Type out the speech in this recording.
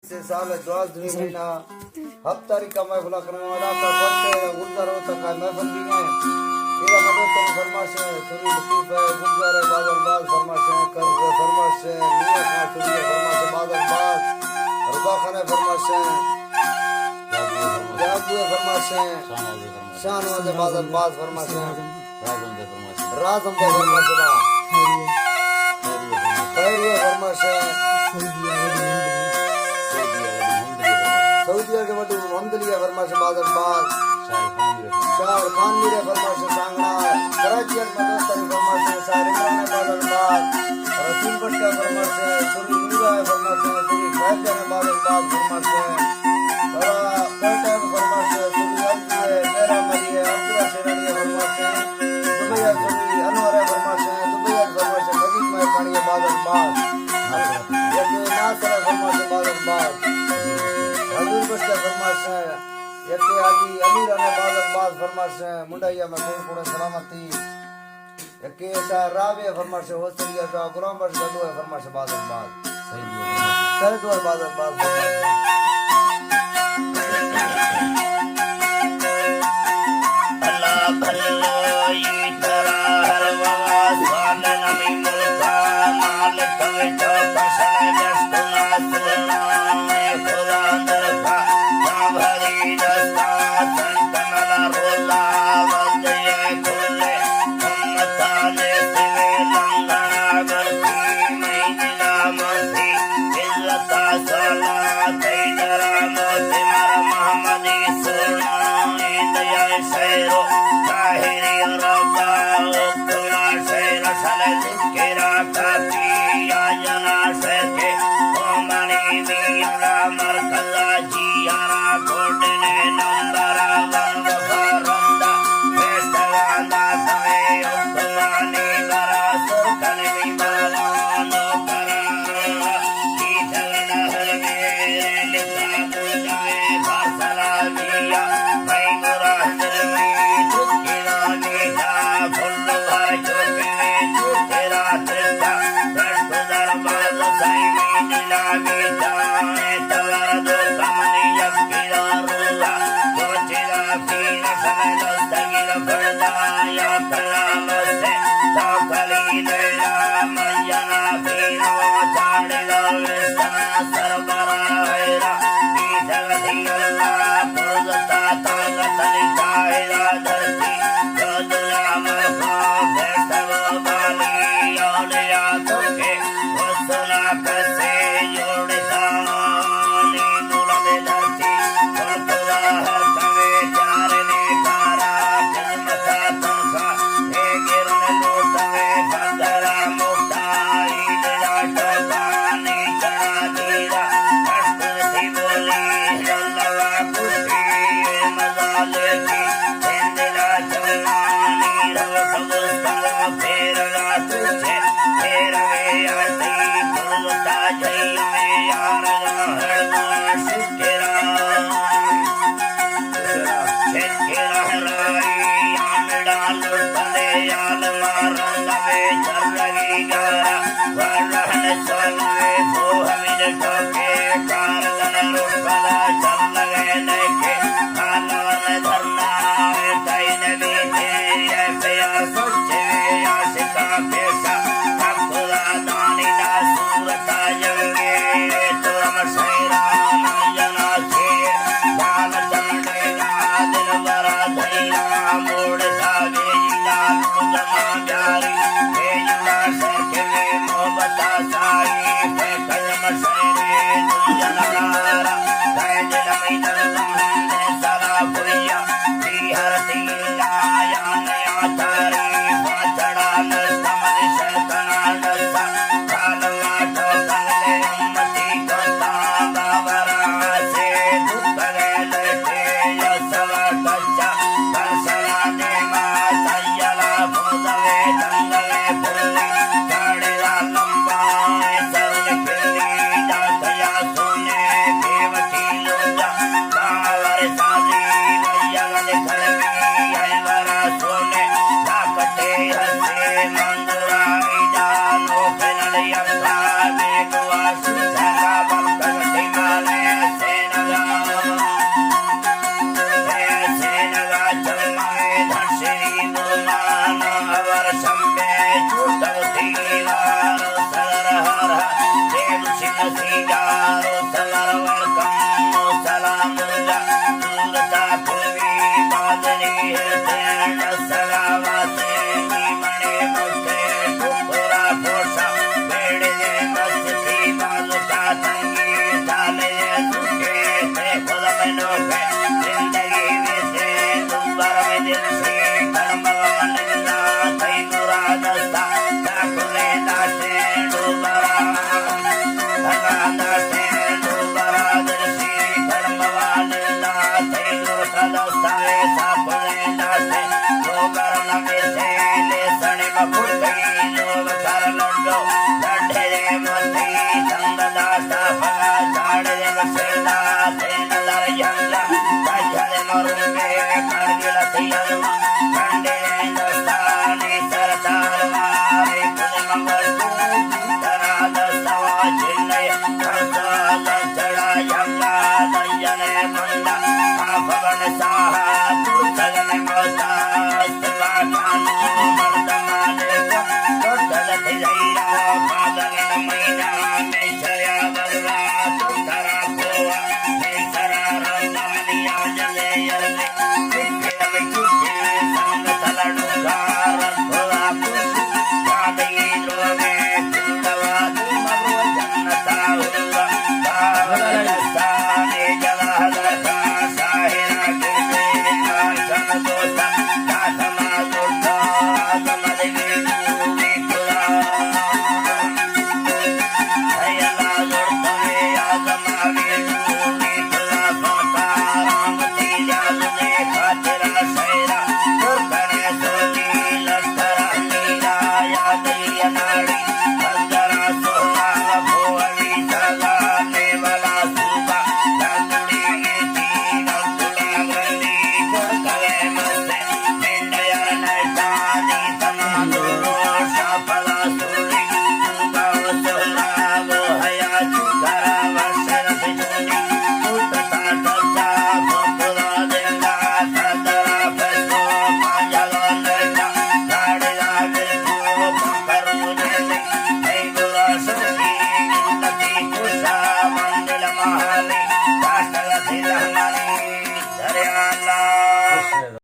से साल द्वास दुनी महीना हफ्तारी कमाई खुला करने वाला का कोटे गुलजार होता का महफिल भी है ये मदद फरमाश है सूरी लतीफ है गुलजार है बादल बाज फरमाश है कर फरमाश है मियां का सूरी फरमाश है बादल बाज रजा खान फरमाश है जादू फरमाश है शान वाले बादल बाज फरमाश है राजम दे फरमाश है खैर फरमाश है सऊदी के वडू मोहम्मदलिया फरमाश बादल बाज शाह खान मेरे फरमाश सांगना कराची मदरसा फरमाश शाह इमरान बादल बाज रसूल बट का फरमाश सूरी नुरा फरमाश सूरी खैर जाने बादल बाज फरमाश बड़ा कोटा फरमाश सूरी अब्दुल मेरा मरी अब्दुल्ला शेरानी फरमाश दुबई सूरी अनवर फरमाश दुबई फरमाश मजीद में पानी बादल बाज ये नासर फरमाश बादल बाज हजूर बस्ता फरमाश है यके हाजी अमीर ने बादल बाज फरमाश है मुंडैया में कोई पूरे सलामती यके ऐसा रावे फरमाश होसरिया का गुलाम बख्श दो है फरमाश बादल बाज सही दो है बादल बाज अल्लाह भलाई तरा हर वास वाले नमी मुल्का मालिक कविता फसल जस्तुना सुना खुदा दरका भरी दस्ता संतनला रोला वजय खुले उम्मताने सिवे लंगना गलती मैदिना मसी इल्लता सला तैदरा मोती मर मोहम्मदी सुना दया शैरो ताहिरी रब्बा उक्तुना शैर सलल किरा काफी आजना शैके ओमनी वीरा मरकला जियारा कोडने नंबरा वन वफारंदा बेस्तवांदा तवे उक्तुनानी गरा सुरकन विमानो करा कीथलना हर मेरे लिखा बुझाए फासला मिया Saha,